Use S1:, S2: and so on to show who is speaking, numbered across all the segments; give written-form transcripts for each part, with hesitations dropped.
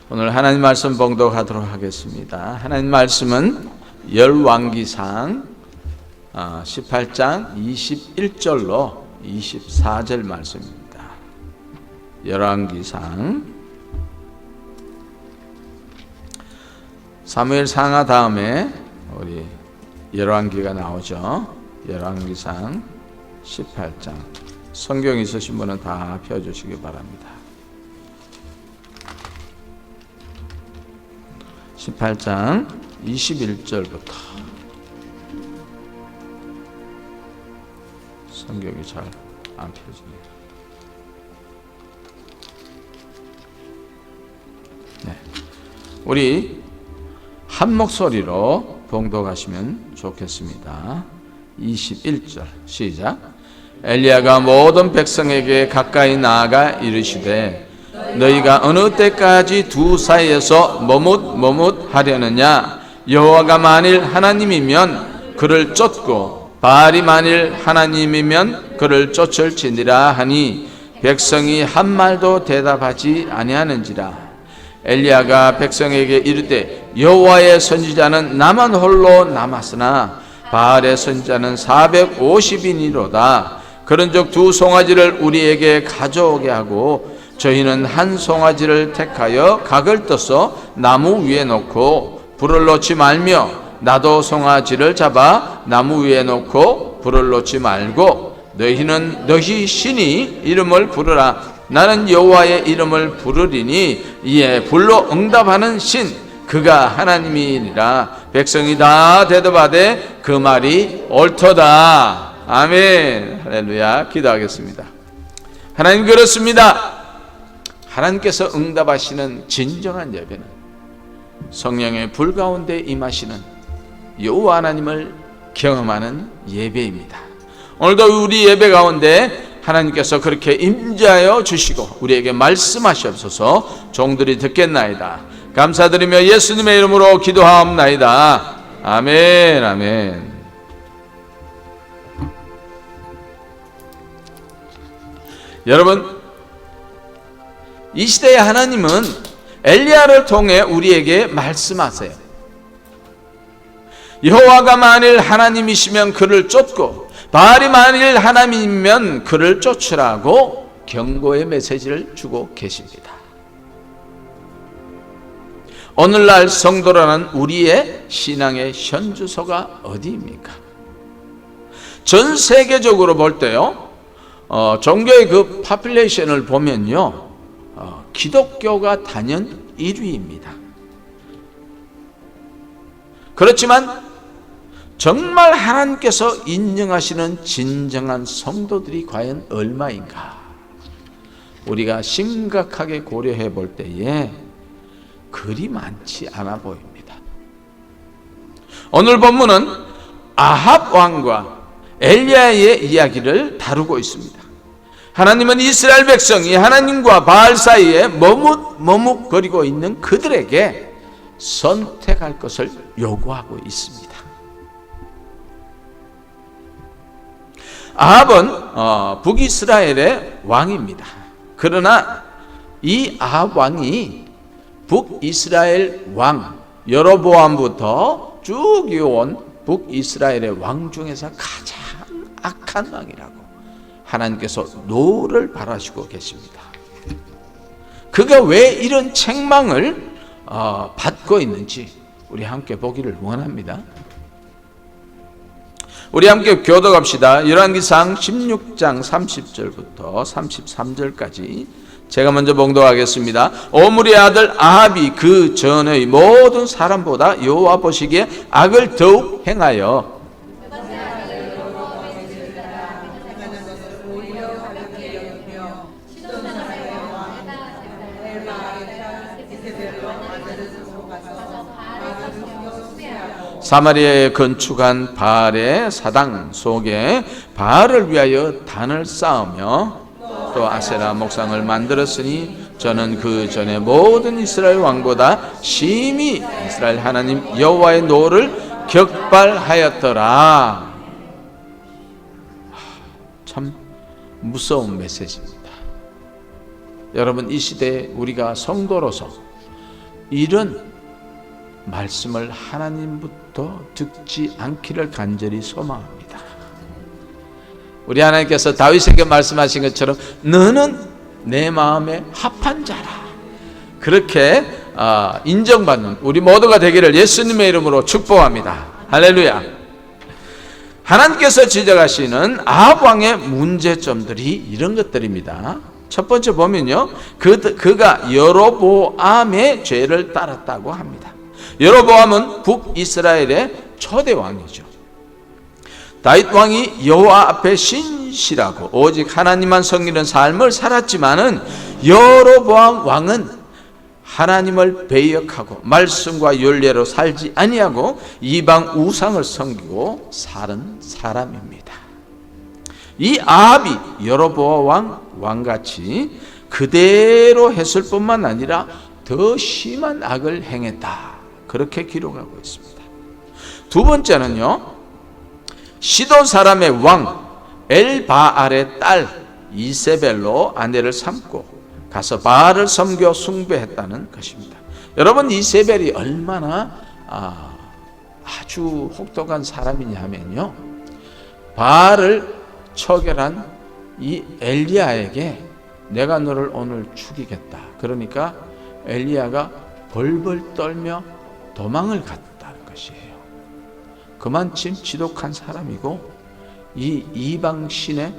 S1: 오늘 하나님 말씀 봉독하도록 하겠습니다. 하나님 말씀은 열왕기상 18장 21절로 24절 말씀입니다. 열왕기상 사무엘 상하 다음에 우리 열왕기가 나오죠. 열왕기상 18장 성경 있으신 분은 다 펴주시기 바랍니다. 18장 21절부터 성경이 잘 안 펴지네요. 네. 우리 한 목소리로 봉독하시면 좋겠습니다. 21절 시작. 엘리야가 모든 백성에게 가까이 나아가 이르시되 너희가 어느 때까지 두 사이에서 머뭇머뭇하려느냐? 여호와가 만일 하나님이면 그를 쫓고 바알이 만일 하나님이면 그를 쫓을지니라 하니 백성이 한 말도 대답하지 아니하는지라. 엘리야가 백성에게 이르되 여호와의 선지자는 나만 홀로 남았으나 바알의 선지자는 450인이로다. 그런즉 두 송아지를 우리에게 가져오게 하고 저희는 한 송아지를 택하여 각을 떠서 나무 위에 놓고 불을 놓지 말며 나도 송아지를 잡아 나무 위에 놓고 불을 놓지 말고 너희는 너희 신이 이름을 부르라. 나는 여호와의 이름을 부르리니 이에 불로 응답하는 신 그가 하나님이니라. 백성이 다 대답하되 그 말이 옳도다. 아멘. 할렐루야. 기도하겠습니다. 하나님, 그렇습니다. 하나님께서 응답하시는 진정한 예배는 성령의 불 가운데 임하시는 여호와 하나님을 경험하는 예배입니다. 오늘도 우리 예배 가운데 하나님께서 그렇게 임재하여 주시고 우리에게 말씀하시옵소서. 종들이 듣겠나이다. 감사드리며 예수님의 이름으로 기도하옵나이다. 아멘. 아멘. 여러분, 이 시대의 하나님은 엘리야를 통해 우리에게 말씀하세요. 여호와가 만일 하나님이시면 그를 쫓고 바알이 만일 하나님이면 그를 쫓으라고 경고의 메시지를 주고 계십니다. 오늘날 성도라는 우리의 신앙의 현주소가 어디입니까? 전 세계적으로 볼 때요, 종교의 그 파퓰레이션을 보면요, 기독교가 단연 1위입니다. 그렇지만 정말 하나님께서 인정하시는 진정한 성도들이 과연 얼마인가? 우리가 심각하게 고려해 볼 때에 그리 많지 않아 보입니다. 오늘 본문은 아합 왕과 엘리야의 이야기를 다루고 있습니다. 하나님은 이스라엘 백성이 하나님과 바알 사이에 머뭇거리고 있는 그들에게 선택할 것을 요구하고 있습니다. 아합은 북이스라엘의 왕입니다. 그러나 이 아합 왕이 북이스라엘 왕 여로보암부터 쭉 이어온 북이스라엘의 왕 중에서 가장 악한 왕이라고 하나님께서 노를 바라시고 계십니다. 그가 왜 이런 책망을 받고 있는지 우리 함께 보기를 원합니다. 우리 함께 교독합시다. 열왕기상 16장 30절부터 33절까지 제가 먼저 봉독하겠습니다. 오므리의 아들 아합이 그 전의 모든 사람보다 여호와 보시기에 악을 더욱 행하여 사마리아에 건축한 바알의 사당 속에 바알을 위하여 단을 쌓으며 또 아세라 목상을 만들었으니 저는 그 전에 모든 이스라엘 왕보다 심히 이스라엘 하나님 여호와의 노를 격발하였더라. 참 무서운 메시지입니다. 여러분, 이 시대에 우리가 성도로서 이런 말씀을 하나님부터 듣지 않기를 간절히 소망합니다. 우리 하나님께서 다윗에게 말씀하신 것처럼 너는 내 마음에 합한 자라, 그렇게 인정받는 우리 모두가 되기를 예수님의 이름으로 축복합니다. 할렐루야. 하나님께서 지적하시는 아합 왕의 문제점들이 이런 것들입니다. 첫 번째 보면요, 그가 여로보암의 죄를 따랐다고 합니다. 여로보암은 북이스라엘의 초대 왕이죠. 다윗 왕이 여호와 앞에 신실하고 오직 하나님만 섬기는 삶을 살았지만은 여로보암 왕은 하나님을 배역하고 말씀과 율례로 살지 아니하고 이방 우상을 섬기고 사는 사람입니다. 이 아합이 여로보암 왕같이 그대로 했을 뿐만 아니라 더 심한 악을 행했다, 그렇게 기록하고 있습니다. 두 번째는요, 시돈 사람의 왕 엘바알의 딸 이세벨로 아내를 삼고 가서 바알을 섬겨 숭배했다는 것입니다. 여러분, 이세벨이 얼마나 아주 혹독한 사람이냐 하면요, 바알을 처결한 이 엘리야에게 내가 너를 오늘 죽이겠다, 그러니까 엘리야가 벌벌 떨며 도망을 갔다는 것이에요. 그만큼 지독한 사람이고 이 이방 신에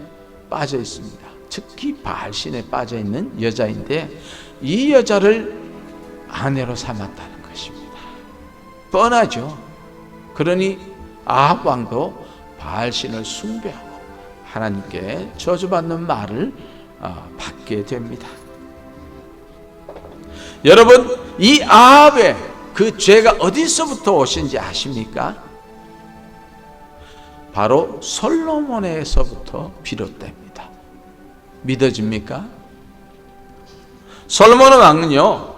S1: 빠져 있습니다. 특히 바알 신에 빠져 있는 여자인데 이 여자를 아내로 삼았다는 것입니다. 뻔하죠. 그러니 아합 왕도 바알 신을 숭배하고 하나님께 저주받는 말을 받게 됩니다. 여러분, 이 아합의 그 죄가 어디서부터 오신지 아십니까? 바로 솔로몬에서부터 비롯됩니다. 믿어집니까? 솔로몬 왕은요,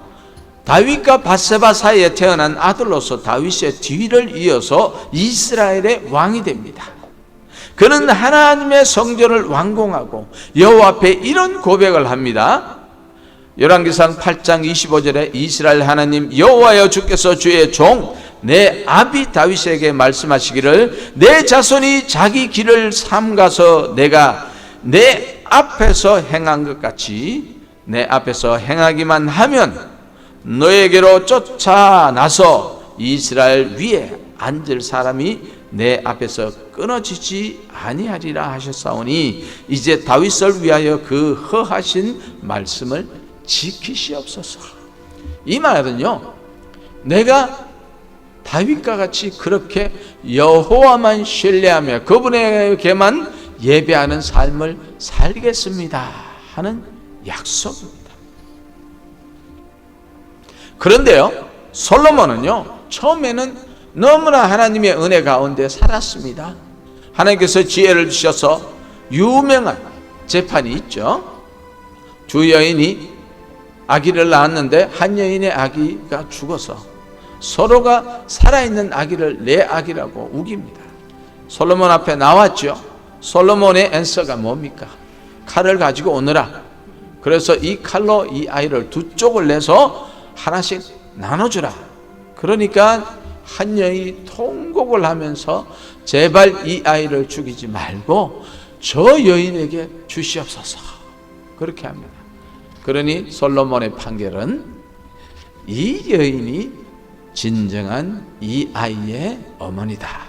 S1: 다윗과 밧세바 사이에 태어난 아들로서 다윗의 뒤를 이어서 이스라엘의 왕이 됩니다. 그는 하나님의 성전을 완공하고 여호와 앞에 이런 고백을 합니다. 열왕기상 8장 25절에 이스라엘 하나님 여호와여, 주께서 주의 종 내 아비 다윗에게 말씀하시기를 내 자손이 자기 길을 삼가서 내가 내 앞에서 행한 것 같이 내 앞에서 행하기만 하면 너에게로 쫓아나서 이스라엘 위에 앉을 사람이 내 앞에서 끊어지지 아니하리라 하셨사오니 이제 다윗을 위하여 그 허하신 말씀을 지키시옵소서. 이 말은요, 내가 다윗과 같이 그렇게 여호와만 신뢰하며 그분에게만 예배하는 삶을 살겠습니다 하는 약속입니다. 그런데요, 솔로몬은요, 처음에는 너무나 하나님의 은혜 가운데 살았습니다. 하나님께서 지혜를 주셔서 유명한 재판이 있죠. 두 여인이 아기를 낳았는데 한 여인의 아기가 죽어서 서로가 살아있는 아기를 내 아기라고 우깁니다. 솔로몬 앞에 나왔죠. 솔로몬의 앤서가 뭡니까? 칼을 가지고 오너라. 그래서 이 칼로 이 아이를 두 쪽을 내서 하나씩 나눠주라. 그러니까 한 여인이 통곡을 하면서 제발 이 아이를 죽이지 말고 저 여인에게 주시옵소서, 그렇게 합니다. 그러니 솔로몬의 판결은 이 여인이 진정한 이 아이의 어머니다,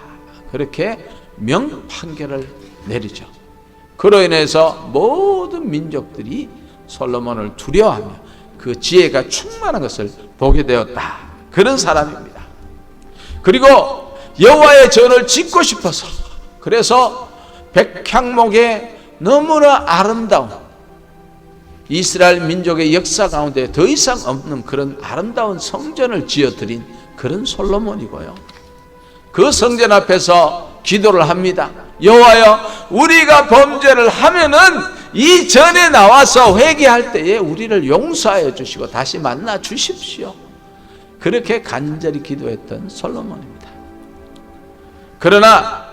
S1: 그렇게 명판결을 내리죠. 그로 인해서 모든 민족들이 솔로몬을 두려워하며 그 지혜가 충만한 것을 보게 되었다, 그런 사람입니다. 그리고 여호와의 전을 짓고 싶어서, 그래서 백향목의 너무나 아름다운 이스라엘 민족의 역사 가운데 더 이상 없는 그런 아름다운 성전을 지어드린 그런 솔로몬이고요, 그 성전 앞에서 기도를 합니다. 여호와여, 우리가 범죄를 하면은 이 전에 나와서 회개할 때에 우리를 용서하여 주시고 다시 만나 주십시오. 그렇게 간절히 기도했던 솔로몬입니다. 그러나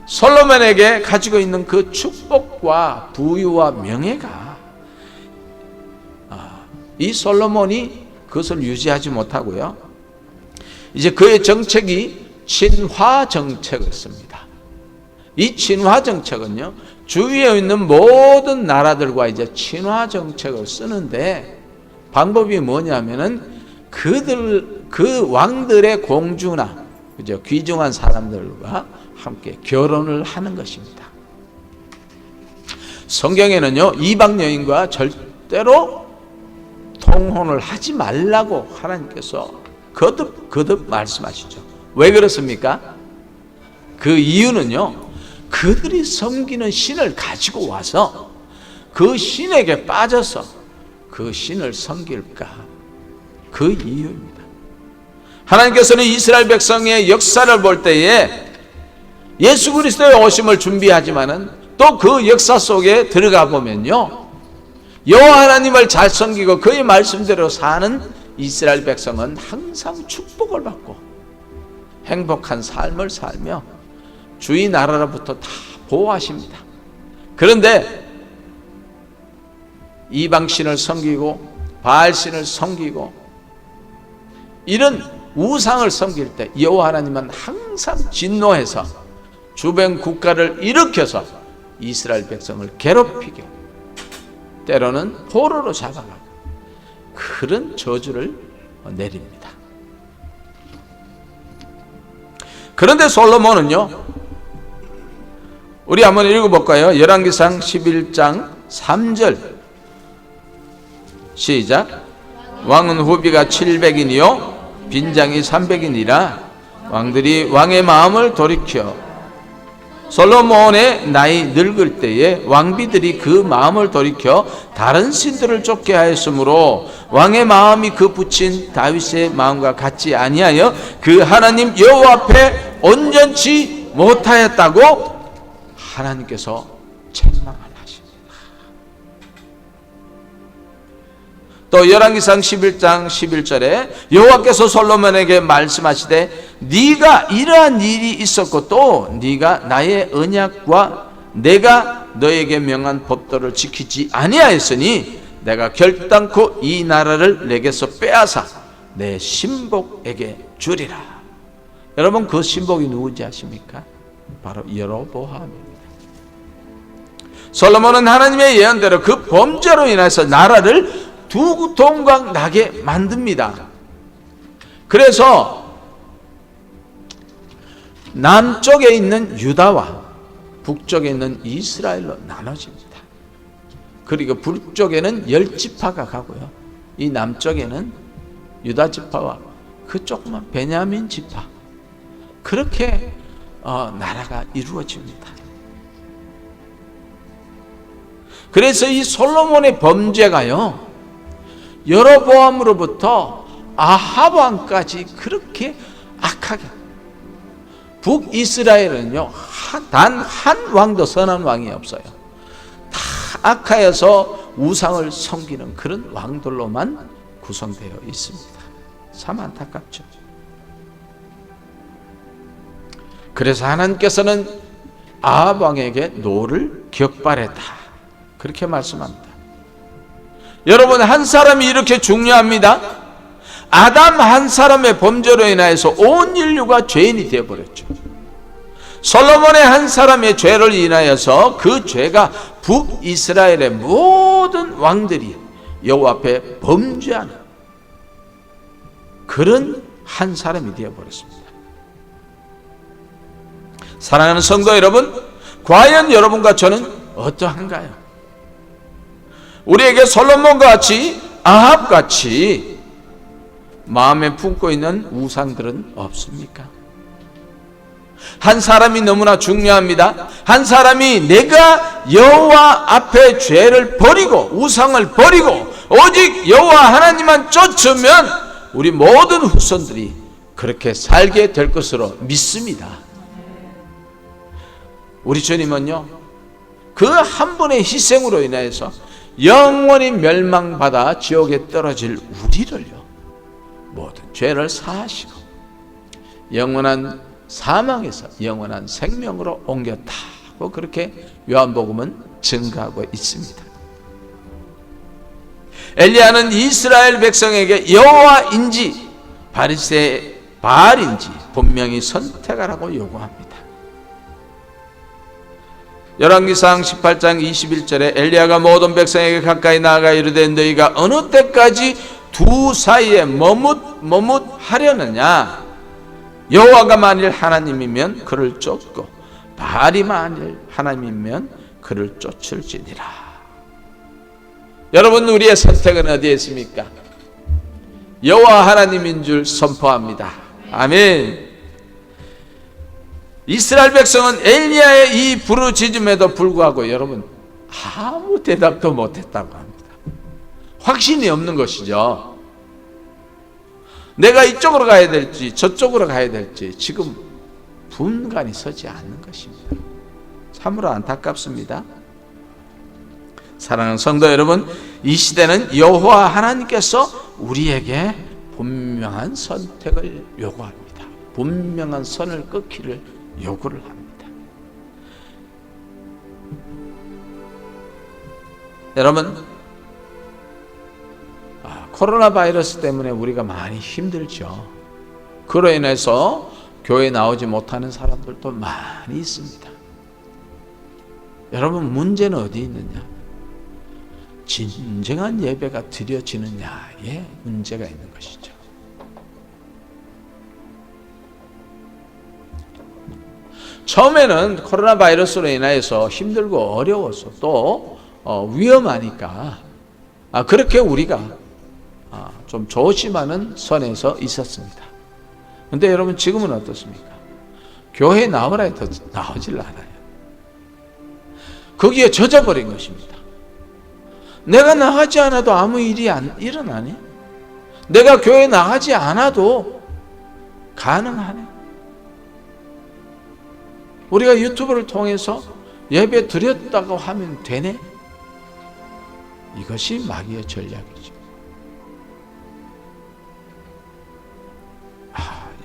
S1: 솔로몬에게 가지고 있는 그 축복과 부유와 명예가 이 솔로몬이 그것을 유지하지 못하고요. 이제 그의 정책이 친화 정책이었습니다. 이 친화 정책은요, 주위에 있는 모든 나라들과 이제 친화 정책을 쓰는데 방법이 뭐냐면은 그 왕들의 공주나 그죠, 귀중한 사람들과 함께 결혼을 하는 것입니다. 성경에는요, 이방 여인과 절대로 통혼을 하지 말라고 하나님께서 거듭 말씀하시죠. 왜 그렇습니까? 그 이유는요, 그들이 섬기는 신을 가지고 와서 그 신에게 빠져서 그 신을 섬길까, 그 이유입니다. 하나님께서는 이스라엘 백성의 역사를 볼 때에 예수 그리스도의 오심을 준비하지만은 또 그 역사 속에 들어가 보면요, 여호와 하나님을 잘 섬기고 그의 말씀대로 사는 이스라엘 백성은 항상 축복을 받고 행복한 삶을 살며 주의 나라로부터 다 보호하십니다. 그런데 이방신을 섬기고 바알신을 섬기고 이런 우상을 섬길 때 여호와 하나님은 항상 진노해서 주변 국가를 일으켜서 이스라엘 백성을 괴롭히고 때로는 포로로 잡아가고 그런 저주를 내립니다. 그런데 솔로몬은요, 우리 한번 읽어볼까요? 열왕기상 11장 3절 시작. 왕은 후비가 700인이요 빈장이 300인이라 왕들이 왕의 마음을 돌이켜 솔로몬의 나이 늙을 때에 왕비들이 그 마음을 돌이켜 다른 신들을 쫓게 하였으므로 왕의 마음이 그 붙인 다윗의 마음과 같지 아니하여 그 하나님 여호와 앞에 온전치 못하였다고 하나님께서 책망을 하십니다. 또 열왕기상 11장 11절에 여호와께서 솔로몬에게 말씀하시되 네가 이러한 일이 있었고 또 네가 나의 언약과 내가 너에게 명한 법도를 지키지 아니하였으니 내가 결단코 이 나라를 내게서 빼앗아 내 신복에게 주리라. 여러분, 그 신복이 누구지 아십니까? 바로 여로보암입니다. 솔로몬은 하나님의 예언대로 그 범죄로 인해서 나라를 두 동강 나게 만듭니다. 그래서 남쪽에 있는 유다와 북쪽에 있는 이스라엘로 나눠집니다. 그리고 북쪽에는 10지파가 가고요, 이 남쪽에는 유다 지파와 그 조그만 베냐민 지파, 그렇게 나라가 이루어집니다. 그래서 이 솔로몬의 범죄가요, 여로보암으로부터 아합 왕까지 그렇게 악하게, 북이스라엘은요 단 한 왕도 선한 왕이 없어요. 다 악하여서 우상을 섬기는 그런 왕들로만 구성되어 있습니다. 참 안타깝죠. 그래서 하나님께서는 아합 왕에게 노를 격발했다, 그렇게 말씀합니다. 여러분, 한 사람이 이렇게 중요합니다. 아담 한 사람의 범죄로 인하여서 온 인류가 죄인이 되어버렸죠. 솔로몬의 한 사람의 죄를 인하여서 그 죄가 북이스라엘의 모든 왕들이 여호와 앞에 범죄하는 그런 한 사람이 되어버렸습니다. 사랑하는 성도 여러분, 과연 여러분과 저는 어떠한가요? 우리에게 솔로몬과 같이, 아합 같이 마음에 품고 있는 우상들은 없습니까? 한 사람이 너무나 중요합니다. 한 사람이 내가 여호와 앞에 죄를 버리고 우상을 버리고 오직 여호와 하나님만 쫓으면 우리 모든 후손들이 그렇게 살게 될 것으로 믿습니다. 우리 주님은요, 그 한 분의 희생으로 인해서 영원히 멸망받아 지옥에 떨어질 우리를요, 모든 죄를 사하시고 영원한 사망에서 영원한 생명으로 옮겼다고 그렇게 요한복음은 증거하고 있습니다. 엘리야는 이스라엘 백성에게 여호와인지 바알인지 분명히 선택하라고 요구합니다. 열왕기상 18장 21절에 엘리야가 모든 백성에게 가까이 나아가 이르되 너희가 어느 때까지 두 사이에 머뭇하려느냐? 여호와가 만일 하나님이면 그를 쫓고 바알이 만일 하나님이면 그를 쫓을지니라. 여러분, 우리의 선택은 어디에 있습니까? 여호와 하나님인 줄 선포합니다. 아멘. 이스라엘 백성은 엘리야의 이 부르짖음에도 불구하고 여러분 아무 대답도 못했다고 합니다. 확신이 없는 것이죠. 내가 이쪽으로 가야 될지 저쪽으로 가야 될지 지금 분간이 서지 않는 것입니다. 참으로 안타깝습니다. 사랑하는 성도 여러분, 이 시대는 여호와 하나님께서 우리에게 분명한 선택을 요구합니다. 분명한 선을 끊기를 요구를 합니다. 여러분, 코로나 바이러스 때문에 우리가 많이 힘들죠. 그로 인해서 교회에 나오지 못하는 사람들도 많이 있습니다. 여러분, 문제는 어디 있느냐? 진정한 예배가 드려지느냐에 문제가 있는 것이죠. 처음에는 코로나 바이러스로 인하여서 힘들고 어려워서 또 위험하니까 그렇게 우리가 좀 조심하는 선에서 있었습니다. 그런데 여러분, 지금은 어떻습니까? 교회에 나오라 해도 나오질 않아요. 거기에 젖어버린 것입니다. 내가 나가지 않아도 아무 일이 일어나네. 내가 교회에 나가지 않아도 가능하네. 우리가 유튜브를 통해서 예배 드렸다고 하면 되네. 이것이 마귀의 전략이죠.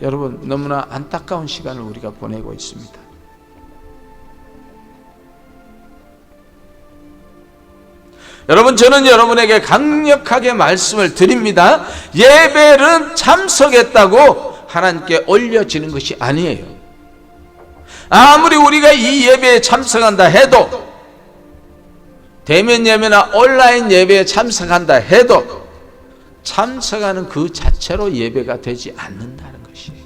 S1: 여러분, 너무나 안타까운 시간을 우리가 보내고 있습니다. 여러분, 저는 여러분에게 강력하게 말씀을 드립니다. 예배는 참석했다고 하나님께 올려지는 것이 아니에요. 아무리 우리가 이 예배에 참석한다 해도, 대면 예배나 온라인 예배에 참석한다 해도 참석하는 그 자체로 예배가 되지 않는다는 것이에요.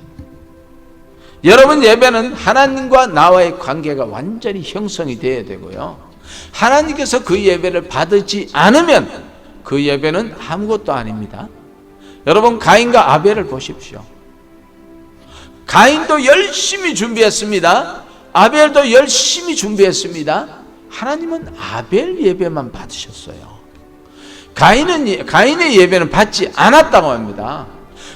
S1: 여러분, 예배는 하나님과 나와의 관계가 완전히 형성이 되어야 되고요, 하나님께서 그 예배를 받지 않으면 그 예배는 아무것도 아닙니다. 여러분, 가인과 아벨을 보십시오. 가인도 열심히 준비했습니다. 아벨도 열심히 준비했습니다. 하나님은 아벨 예배만 받으셨어요. 가인의 예배는 받지 않았다고 합니다.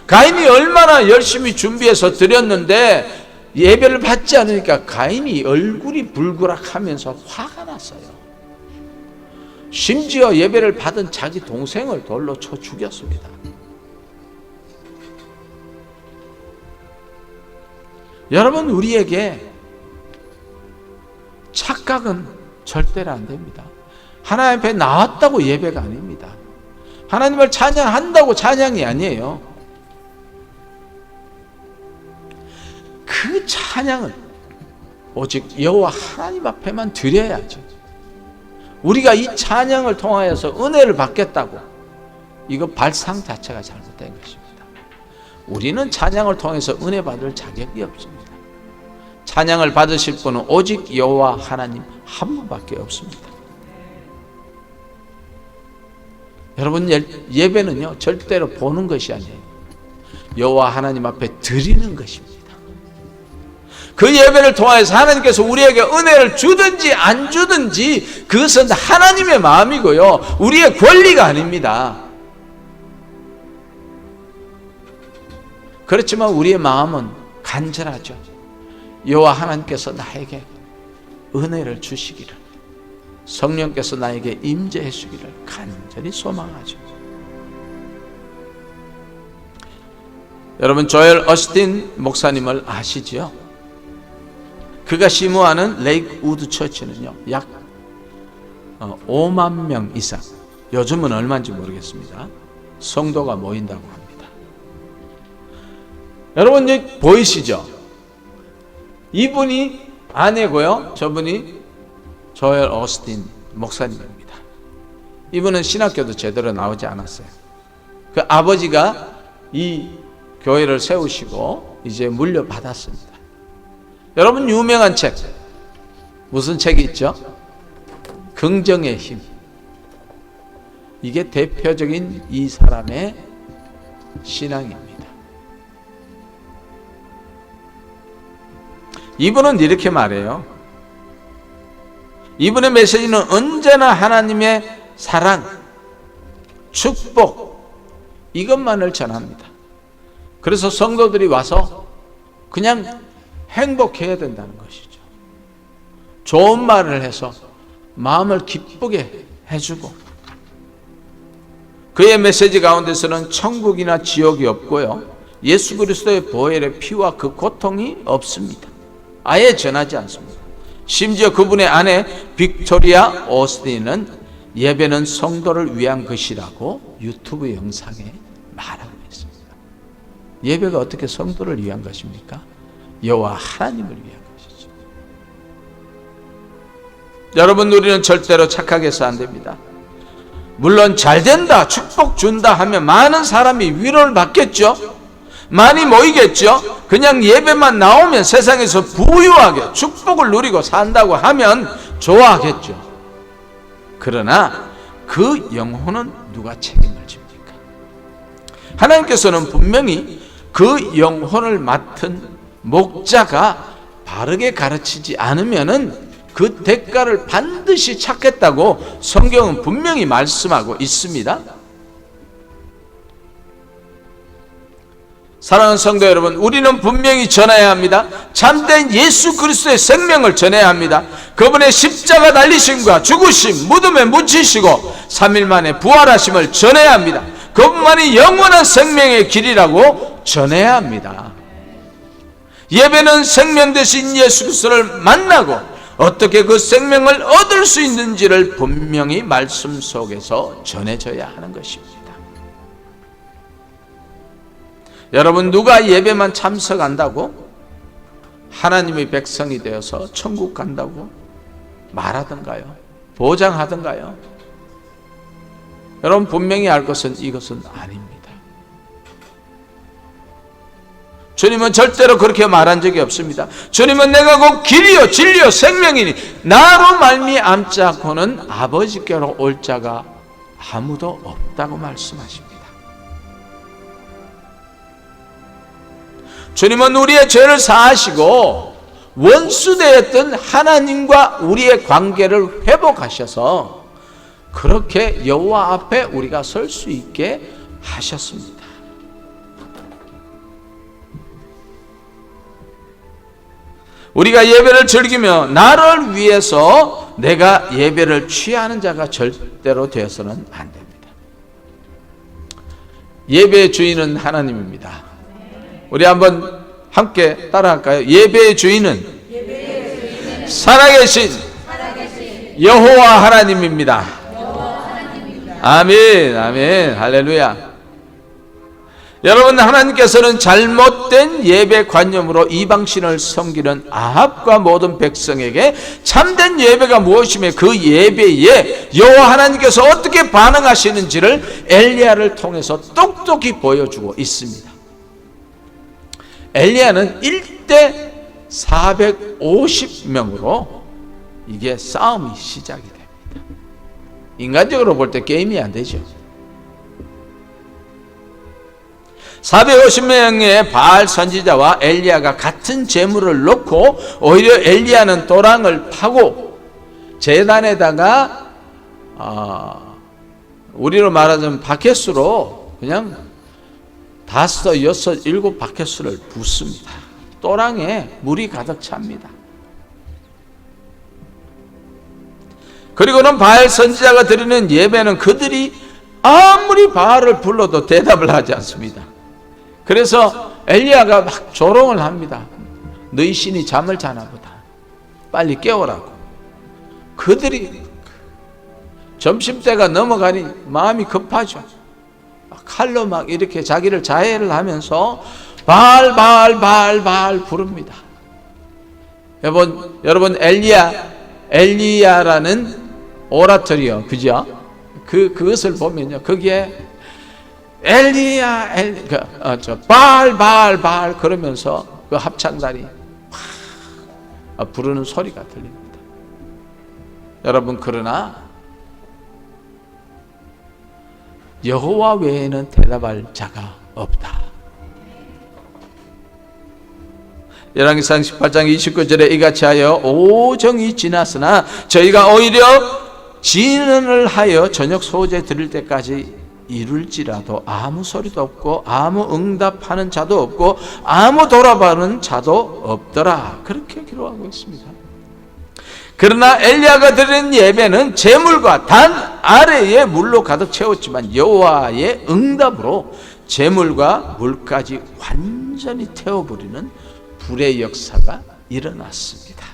S1: 가인이 얼마나 열심히 준비해서 드렸는데 예배를 받지 않으니까 가인이 얼굴이 불그락하면서 화가 났어요. 심지어 예배를 받은 자기 동생을 돌로 쳐 죽였습니다. 여러분, 우리에게 착각은 절대로 안 됩니다. 하나님 앞에 나왔다고 예배가 아닙니다. 하나님을 찬양한다고 찬양이 아니에요. 그 찬양은 오직 여호와 하나님 앞에만 드려야죠. 우리가 이 찬양을 통하여서 은혜를 받겠다고, 이거 발상 자체가 잘못된 것입니다. 우리는 찬양을 통해서 은혜 받을 자격이 없습니다. 찬양을 받으실 분은 오직 여호와 하나님 한 분밖에 없습니다. 여러분, 예배는요 절대로 보는 것이 아니에요. 여호와 하나님 앞에 드리는 것입니다. 그 예배를 통해서 하나님께서 우리에게 은혜를 주든지 안 주든지 그것은 하나님의 마음이고요, 우리의 권리가 아닙니다. 그렇지만 우리의 마음은 간절하죠. 여호와 하나님께서 나에게 은혜를 주시기를, 성령께서 나에게 임재해 주기를 간절히 소망하죠. 여러분, 조엘 어스틴 목사님을 아시지요? 그가 심호하는 레이크 우드 처치는요 약 5만 명 이상, 요즘은 얼마인지 모르겠습니다. 성도가 모인다고 합니다. 여러분 이제 보이시죠? 이분이 아내고요. 저분이 조엘 오스틴 목사님입니다. 이분은 신학교도 제대로 나오지 않았어요. 그 아버지가 이 교회를 세우시고 이제 물려받았습니다. 여러분 유명한 책 무슨 책이 있죠? 긍정의 힘. 이게 대표적인 이 사람의 신앙입니다. 이분은 이렇게 말해요. 이분의 메시지는 언제나 하나님의 사랑, 축복 이것만을 전합니다. 그래서 성도들이 와서 그냥 행복해야 된다는 것이죠. 좋은 말을 해서 마음을 기쁘게 해주고, 그의 메시지 가운데서는 천국이나 지옥이 없고요, 예수 그리스도의 보혈의 피와 그 고통이 없습니다. 아예 전하지 않습니다. 심지어 그분의 아내 빅토리아 오스틴은 예배는 성도를 위한 것이라고 유튜브 영상에 말하고 있습니다. 예배가 어떻게 성도를 위한 것입니까? 여호와 하나님을 위한 것이죠. 여러분, 우리는 절대로 착각해서 안 됩니다. 물론 잘 된다, 축복 준다 하면 많은 사람이 위로를 받겠죠. 많이 모이겠죠. 그냥 예배만 나오면 세상에서 부유하게 축복을 누리고 산다고 하면 좋아하겠죠. 그러나 그 영혼은 누가 책임을 집니까? 하나님께서는 분명히 그 영혼을 맡은 목자가 바르게 가르치지 않으면은 그 대가를 반드시 찾겠다고 성경은 분명히 말씀하고 있습니다. 사랑하는 성도 여러분, 우리는 분명히 전해야 합니다. 참된 예수 그리스도의 생명을 전해야 합니다. 그분의 십자가 달리심과 죽으심, 무덤에 묻히시고 3일 만에 부활하심을 전해야 합니다. 그분만이 영원한 생명의 길이라고 전해야 합니다. 예배는 생명 되신 예수 그리스도를 만나고 어떻게 그 생명을 얻을 수 있는지를 분명히 말씀 속에서 전해져야 하는 것입니다. 여러분, 누가 예배만 참석한다고 하나님의 백성이 되어서 천국 간다고 말하던가요? 보장하던가요? 여러분, 분명히 알 것은 이것은 아닙니다. 주님은 절대로 그렇게 말한 적이 없습니다. 주님은 내가 곧 길이요 진리요 생명이니 나로 말미암지 않고는 아버지께로 올 자가 아무도 없다고 말씀하십니다. 주님은 우리의 죄를 사하시고 원수되었던 하나님과 우리의 관계를 회복하셔서 그렇게 여호와 앞에 우리가 설 수 있게 하셨습니다. 우리가 예배를 즐기며 나를 위해서 내가 예배를 취하는 자가 절대로 되어서는 안 됩니다. 예배의 주인은 하나님입니다. 우리 한번 함께 따라할까요? 예배의 주인은 살아계신 여호와 하나님입니다. 아멘, 아멘, 할렐루야. 여러분, 하나님께서는 잘못된 예배 관념으로 이방신을 섬기는 아합과 모든 백성에게 참된 예배가 무엇이며 그 예배에 여호와 하나님께서 어떻게 반응하시는지를 엘리야를 통해서 똑똑히 보여주고 있습니다. 엘리야는 1대 450명으로 이게 싸움이 시작이 됩니다. 인간적으로 볼 때 게임이 안 되죠. 450명의 바알 선지자와 엘리야가 같은 제물을 놓고 오히려 엘리야는 도랑을 파고 제단에다가 우리로 말하자면 바켓으로 그냥 5, 6, 7 바켓수를 붓습니다. 도랑에 물이 가득 찹니다. 그리고는 바알 선지자가 드리는 예배는 그들이 아무리 바알을 불러도 대답을 하지 않습니다. 그래서 엘리야가 막 조롱을 합니다. 너희 신이 잠을 자나 보다. 빨리 깨우라고. 그들이 점심때가 넘어가니 마음이 급하죠. 칼로 막 이렇게 자기를 자해를 하면서 발발발발 부릅니다. 여러분 엘리야라는 오라토리요, 그죠? 그것을 보면요, 거기에 엘리야 발발발 그러면서 그 합창단이 부르는 소리가 들립니다. 여러분, 그러나 여호와 외에는 대답할 자가 없다. 열왕기상 18장 29절에 이같이 하여 오정이 지났으나 저희가 오히려 진언을 하여 저녁 소재 드릴 때까지 이룰지라도 아무 소리도 없고 아무 응답하는 자도 없고 아무 돌아보는 자도 없더라. 그렇게 기록하고 있습니다. 그러나 엘리야가 드린 예배는 제물과 단 아래에 물로 가득 채웠지만 여호와의 응답으로 제물과 물까지 완전히 태워버리는 불의 역사가 일어났습니다.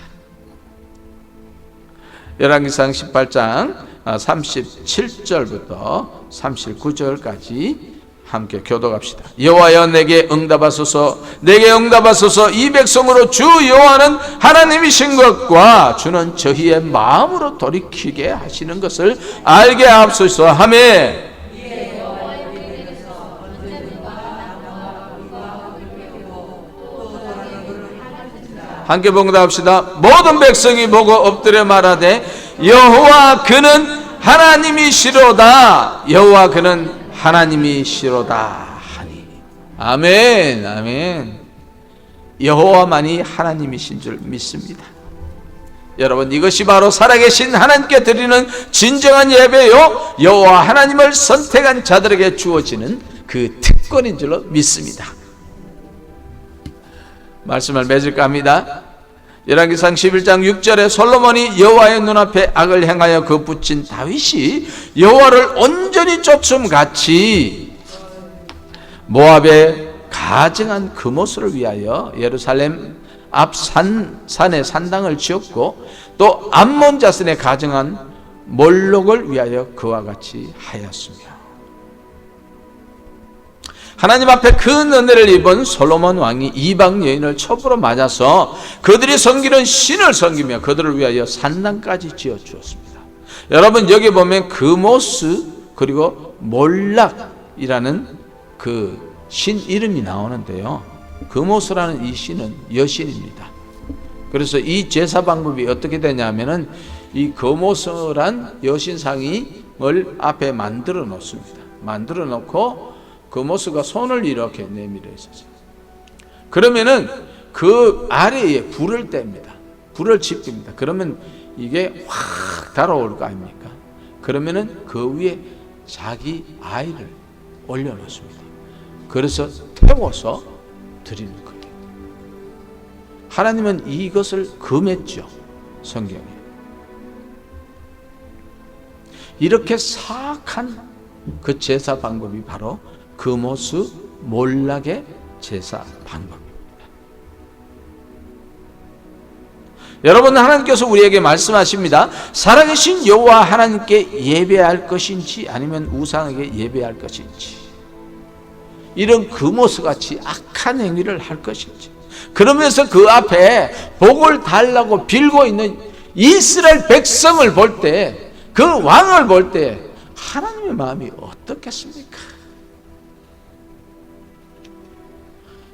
S1: 열왕기상 18장 37절부터 39절까지 함께 교독합시다. 여호와여 내게 응답하소서, 내게 응답하소서. 이 백성으로 주 여호와는 하나님이신 것과 주는 저희의 마음으로 돌이키게 하시는 것을 알게 하옵소서 하며 함께 봉독합시다. 모든 백성이 보고 엎드려 말하되 여호와 그는 하나님이시로다. 여호와 그는 하나님이시로다 하니. 아멘, 아멘. 여호와만이 하나님이신 줄 믿습니다. 여러분, 이것이 바로 살아계신 하나님께 드리는 진정한 예배요, 여호와 하나님을 선택한 자들에게 주어지는 그 특권인 줄로 믿습니다. 말씀을 맺을까 합니다. 열왕기상 11장 6절에 솔로몬이 여호와의 눈앞에 악을 행하여 그 붙인 다윗이 여호와를 온전히 쫓음같이 모압에 가증한 금오스를 위하여 예루살렘 앞 산에 산당을 지었고 또 암몬 자손에 가증한 몰록을 위하여 그와 같이 하였으며, 하나님 앞에 큰 은혜를 입은 솔로몬 왕이 이방 여인을 첩으로 맞아서 그들이 섬기는 신을 섬기며 그들을 위하여 산당까지 지어 주었습니다. 여러분, 여기 보면 금오스 그리고 몰락이라는 그 신 이름이 나오는데요, 금오스라는 이 신은 여신입니다. 그래서 이 제사 방법이 어떻게 되냐면은 이 금오스란 여신상을 앞에 만들어 놓습니다. 만들어 놓고 금오스가 손을 이렇게 내밀어 있었어요. 그러면은 그 아래에 불을 뗍니다. 불을 지핍니다. 그러면 이게 확 달아올 거 아닙니까? 그러면은 그 위에 자기 아이를 올려놓습니다. 그래서 태워서 드리는 거예요. 하나님은 이것을 금했죠, 성경에. 이렇게 사악한 그 제사 방법이 바로 금오스 몰락의 제사 방법입니다. 여러분, 하나님께서 우리에게 말씀하십니다. 살아계신 여호와 하나님께 예배할 것인지 아니면 우상에게 예배할 것인지, 이런 금오스같이 악한 행위를 할 것인지, 그러면서 그 앞에 복을 달라고 빌고 있는 이스라엘 백성을 볼 때, 그 왕을 볼 때 하나님의 마음이 어떻겠습니까?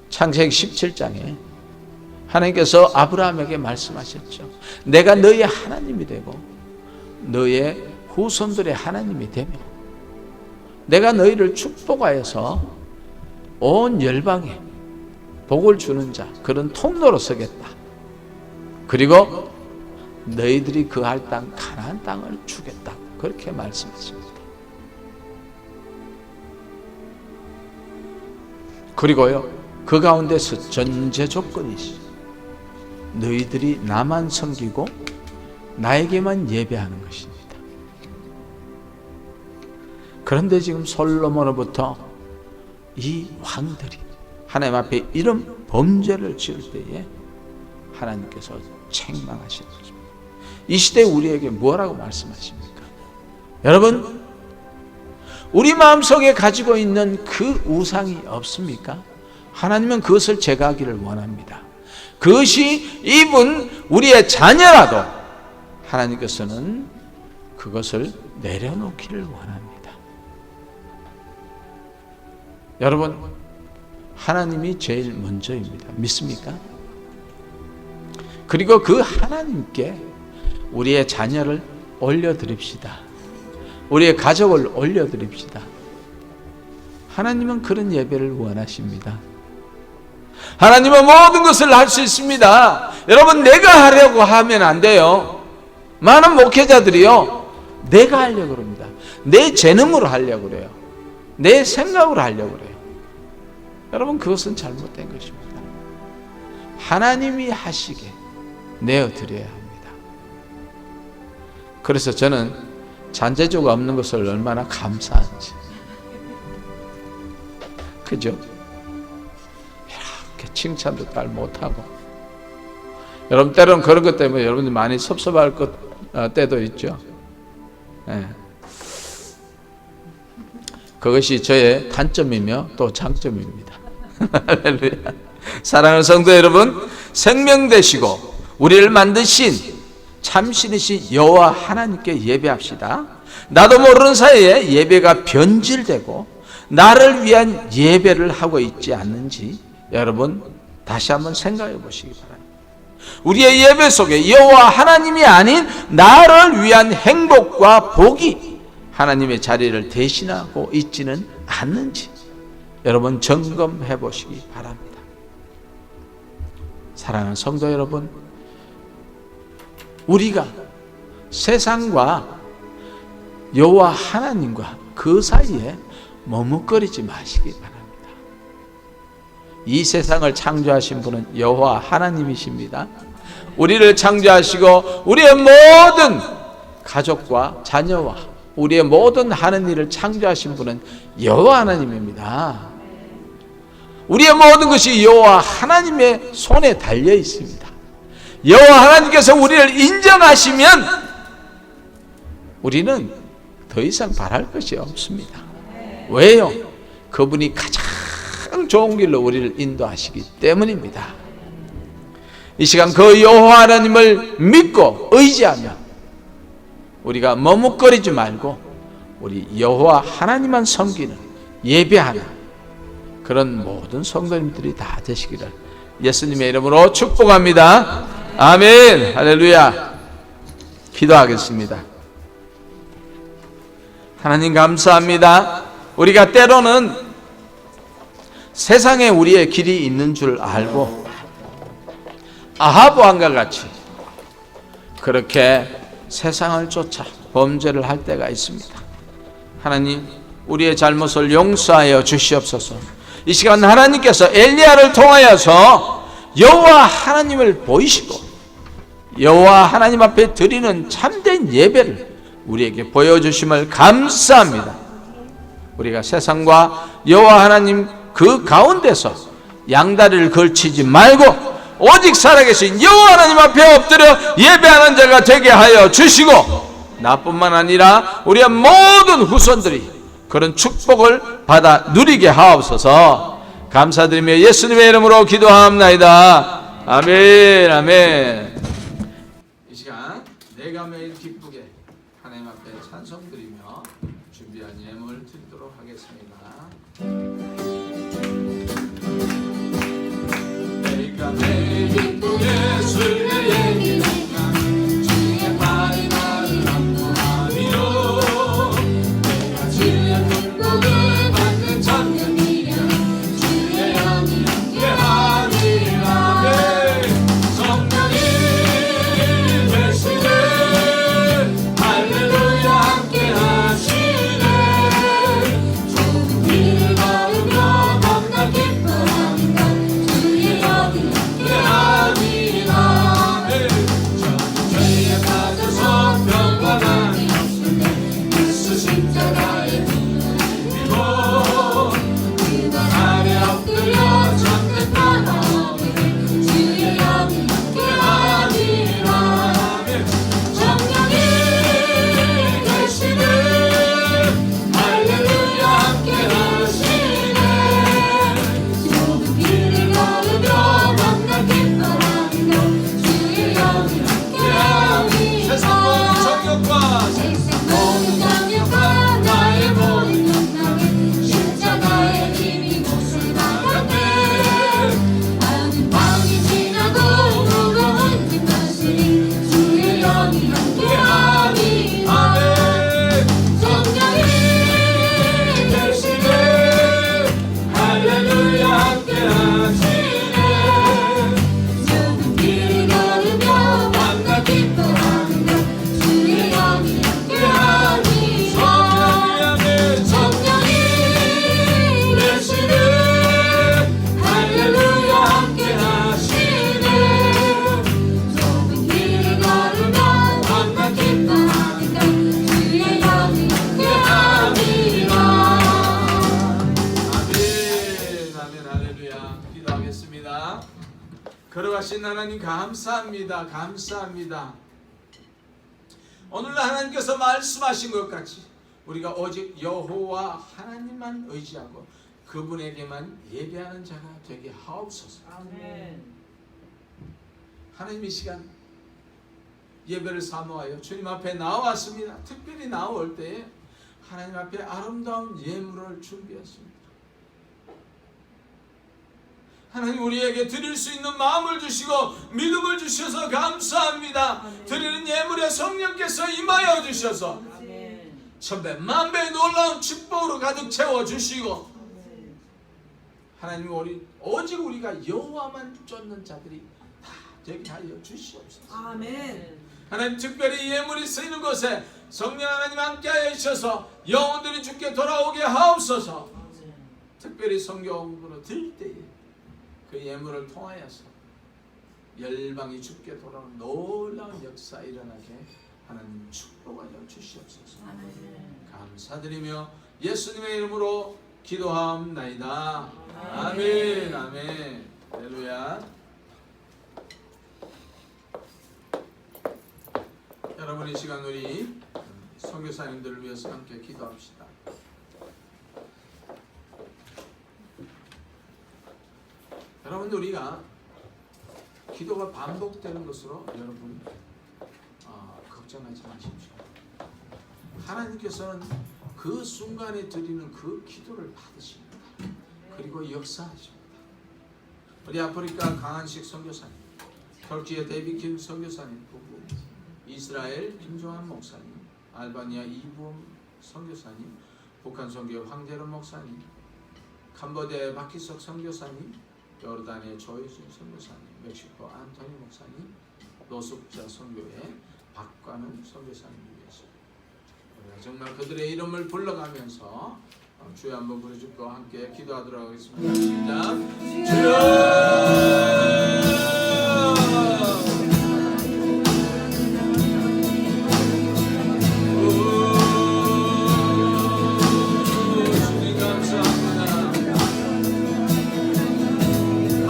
S1: 창세기 17장에 하나님께서 아브라함에게 말씀하셨죠. 내가 너의 하나님이 되고 너의 후손들의 하나님이 되며 내가 너희를 축복하여서 온 열방에 복을 주는 자, 그런 통로로 서겠다. 그리고 너희들이 거할 땅 가나안 땅을 주겠다. 그렇게 말씀하십니다. 그리고요, 그 가운데서 전제 조건이 있어요. 너희들이 나만 섬기고 나에게만 예배하는 것입니다. 그런데 지금 솔로몬으로부터 이 왕들이 하나님 앞에 이런 범죄를 지을 때에 하나님께서 책망하시는 것입니다. 이 시대에 우리에게 뭐라고 말씀하십니까? 여러분, 우리 마음속에 가지고 있는 그 우상이 없습니까? 하나님은 그것을 제거하기를 원합니다. 그것이 입은 우리의 자녀라도 하나님께서는 그것을 내려놓기를 원합니다. 여러분, 하나님이 제일 먼저입니다. 믿습니까? 그리고 그 하나님께 우리의 자녀를 올려드립시다. 우리의 가족을 올려드립시다. 하나님은 그런 예배를 원하십니다. 하나님은 모든 것을 할 수 있습니다. 여러분, 내가 하려고 하면 안 돼요. 많은 목회자들이요, 내가 하려고 합니다. 내 재능으로 하려고 그래요. 내 생각으로 하려고 그래요. 여러분, 그것은 잘못된 것입니다. 하나님이 하시게 내어드려야 합니다. 그래서 저는 잔재주가 없는 것을 얼마나 감사한지. 그죠? 이렇게 칭찬도 잘 못하고. 여러분, 때로는 그런 것 때문에 여러분들 많이 섭섭할 때도 있죠. 네. 그것이 저의 단점이며 또 장점입니다. 할렐루야. 사랑하는 성도 여러분, 생명 되시고 우리를 만드신 참신이신 여호와 하나님께 예배합시다. 나도 모르는 사이에 예배가 변질되고 나를 위한 예배를 하고 있지 않는지 여러분 다시 한번 생각해 보시기 바랍니다. 우리의 예배 속에 여호와 하나님이 아닌 나를 위한 행복과 복이 하나님의 자리를 대신하고 있지는 않는지 여러분 점검해 보시기 바랍니다. 사랑하는 성도 여러분, 우리가 세상과 여호와 하나님과 그 사이에 머뭇거리지 마시기 바랍니다. 이 세상을 창조하신 분은 여호와 하나님이십니다. 우리를 창조하시고 우리의 모든 가족과 자녀와 우리의 모든 하는 일을 창조하신 분은 여호와 하나님입니다. 우리의 모든 것이 여호와 하나님의 손에 달려 있습니다. 여호와 하나님께서 우리를 인정하시면 우리는 더 이상 바랄 것이 없습니다. 왜요? 그분이 가장 좋은 길로 우리를 인도하시기 때문입니다. 이 시간 그 여호와 하나님을 믿고 의지하며 우리가 머뭇거리지 말고 우리 여호와 하나님만 섬기는 예배하는 그런 모든 성도님들이 다 되시기를 예수님의 이름으로 축복합니다. 아멘. 할렐루야. 기도하겠습니다. 하나님 감사합니다. 우리가 때로는 세상에 우리의 길이 있는 줄 알고 아합 왕과 같이 그렇게 세상을 쫓아 범죄를 할 때가 있습니다. 하나님, 우리의 잘못을 용서하여 주시옵소서. 이 시간 하나님께서 엘리야를 통하여서 여호와 하나님을 보이시고 여호와 하나님 앞에 드리는 참된 예배를 우리에게 보여주심을 감사합니다. 우리가 세상과 여호와 하나님 그 가운데서 양다리를 걸치지 말고 오직 살아계신 여호와 하나님 앞에 엎드려 예배하는 자가 되게 하여 주시고 나뿐만 아니라 우리의 모든 후손들이 그런 축복을 받아 누리게 하옵소서. 감사드리며 예수님의 이름으로 기도하옵나이다. 아멘. 아멘. 이 시간 내가 매일 기쁘게 하나님 앞에 찬송드리며 준비한 예물을 드리도록 하겠습니다. 내가 매일 기쁘게 주의 예기로만 주의 말이 나를 안보하리요. 내가 주의 축복을 받는 청년이여 주의 영이 함께하리라. 성령이 되시네 할렐루야 함께하시네. 좋은 일을 거두며 겁나 기뻐하는 것 주의 영이 함께하리라. 저는 죄에 빠져서 평안함이 없을 때 예수 십자가에 누리고 그발 아래 엎드려 잠든 바라보는 주의 영이 함께하리라. 성령이 계시네 할렐루야. 기도하겠습니다. 걸어가신 하나님 감사합니다. 감사합니다. 오늘 하나님께서 말씀하신 것 같이 우리가 오직 여호와 하나님만 의지하고 그분에게만 예배하는 자가 되게 하옵소서.
S2: 아멘.
S1: 하나님 이 시간 예배를 사모하여 주님 앞에 나왔습니다. 특별히 나올 때에 하나님 앞에 아름다운 예물을 준비했습니다. 하나님 우리에게 드릴 수 있는 마음을 주시고 믿음을 주셔서 감사합니다.
S2: 아멘.
S1: 드리는 예물에 성령께서 임하여 주셔서
S2: 아멘.
S1: 천배 만배의 놀라운 축복으로 가득 채워주시고
S2: 아멘.
S1: 하나님 오직 우리가 여호와만 쫓는 자들이 다 되게 하여 주시옵소서.
S2: 아멘.
S1: 하나님 특별히 예물이 쓰이는 곳에 성령 하나님 함께하여 주셔서 영혼들이 주께 돌아오게 하옵소서.
S2: 아멘.
S1: 특별히 성경으로 드릴 때에 그 예물을 통하여서 열방이 주께 돌아오는 놀라운 역사 일어나게 하나님 축복하여 주시옵소서.
S2: 아멘.
S1: 감사드리며 예수님의 이름으로 기도하옵나이다. 아멘. 아멘. 할렐루야. 여러분 이 시간 우리 선교사님들을 위해서 함께 기도합시다. 여러분 우리가 기도가 반복되는 것으로 여러분 걱정하지 마십시오. 하나님께서는 그 순간에 드리는 그 기도를 받으십니다. 그리고 역사하십니다. 우리 아프리카 강한식 선교사님, 터키의 데이비 킴 선교사님 부부, 이스라엘 김종환 목사님, 알바니아 이부엄 선교사님, 북한 선교 황재론 목사님, 캄보디아의 박희석 선교사님, 요르단의 조혜준 선교사님, 멕시코 안토니 목사님, 노숙자 선교회 박관은 선교사님을 위해서 우리가 정말 그들의 이름을 불러가면서 주여 한번 부르짖고 함께 기도하도록 하겠습니다. 시작. 주님 감사합니다.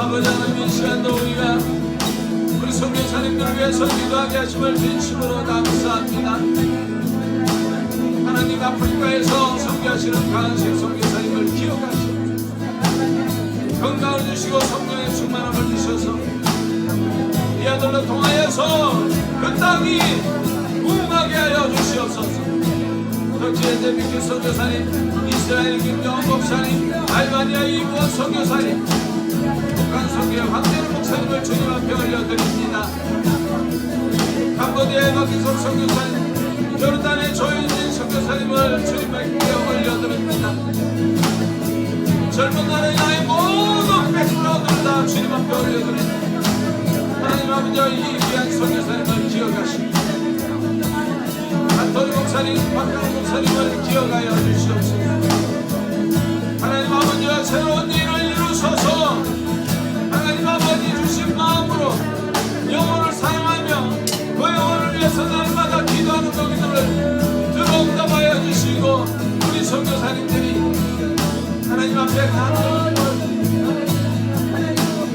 S1: 아버지 하나님 이 시간도 우리가 우리 선교사님들을 위해서 기도하게 하심을 진심으로 감사합니다. 하나님 아프리카에서 선교하시는 강한식 선교사님을 기억하시옵소서. 건강을 주시고 성령의 충만함을 주셔서 이 아들로 통하여서 그 땅이 부흥하게 하여 주시옵소서. 터키의 데비드 선교사님, 이스라엘 김정은 목사님, 알바니아 이부원 선교사님, 북한 선교회 황재론 목사님을 주님 앞에 올려드립니다. 캄보디아의 박희석 선교사님, 요르단의 조윤진 선교사님을 주님 앞에 올려드립니다. 젊은 날의 나의 모든 백성들 다 주님 앞에 올려드립니다. 하나님 아버지 이 귀한 선교사님을 기억하시고 안토니 목사님, 박강훈 목사님을 기억하여 주시옵소서. 하나님 아버지와 새로운 일을 이루소서. 하나님 아버지 주신 마음으로 영혼을 사용하며 그 영혼을 위해서 날마다 기도하는 너희들을 들어응답하여 주시고 우리 선교사님들이 하나님 앞에 가는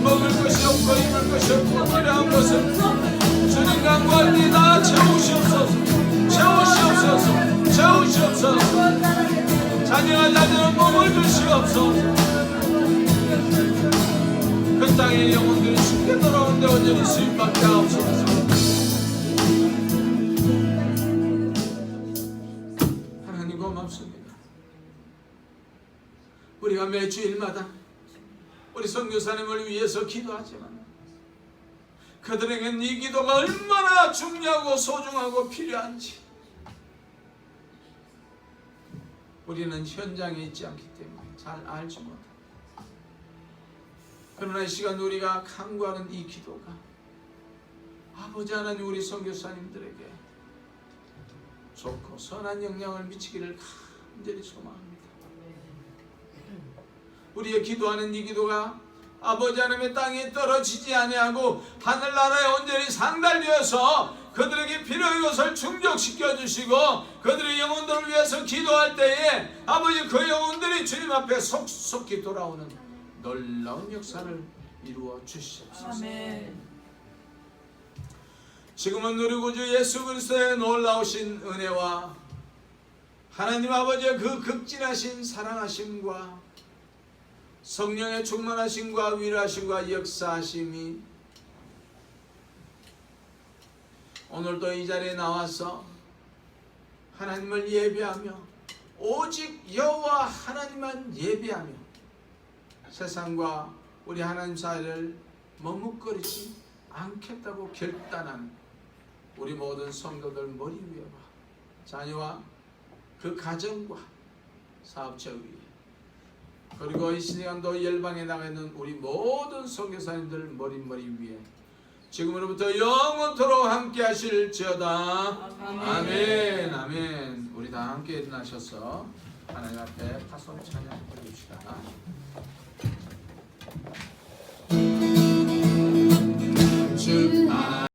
S1: 먹을 것이 없고 입을 것이 없고 필요한 것을 주님 간구하니 다 채우시옵소서. 채우시옵소서. 채우시옵소서. 자녀와 자녀는 몸을 주시옵소서. 그 땅의 영혼들이 쉽게 돌아오는데 온전히 수입받게 하옵소서. 하나님 고맙습니다. 우리가 매주일마다 우리 선교사님을 위해서 기도하지만 그들에게는 이 기도가 얼마나 중요하고 소중하고 필요한지 우리는 현장에 있지 않기 때문에 잘 알지 못합니다. 그러나 이 시간 우리가 간구하는 이 기도가 아버지 하나님 우리 선교사님들에게 좋고 선한 영향을 미치기를 간절히 소망합니다. 우리의 기도하는 이 기도가 아버지 하나님의 땅에 떨어지지 아니하고 하늘나라에 온전히 상달되어서 그들에게 필요한 것을 충족시켜 주시고 그들의 영혼들을 위해서 기도할 때에 아버지 그 영혼들이 주님 앞에 속속히 돌아오는 놀라운 역사를 이루어 주시옵소서.
S2: 아멘.
S1: 지금은 우리 구주 예수 그리스도의 놀라우신 은혜와 하나님 아버지의 그 극진하신 사랑하심과 성령의 충만하심과 위로하심과 역사하심이 오늘도 이 자리에 나와서 하나님을 예배하며 오직 여호와 하나님만 예배하며 세상과 우리 하나님 사이를 머뭇거리지 않겠다고 결단한 우리 모든 성도들 머리 위와 자녀와 그 가정과 사업체 위에 그리고 이 시간도 열방에 나가 있는 우리 모든 선교사님들 머리 위에 지금으로부터 영원토록 함께 하실지어다. 아멘. 아멘. 우리 다 함께 일어나셔서 하나님 앞에 파손 찬양 드립시다.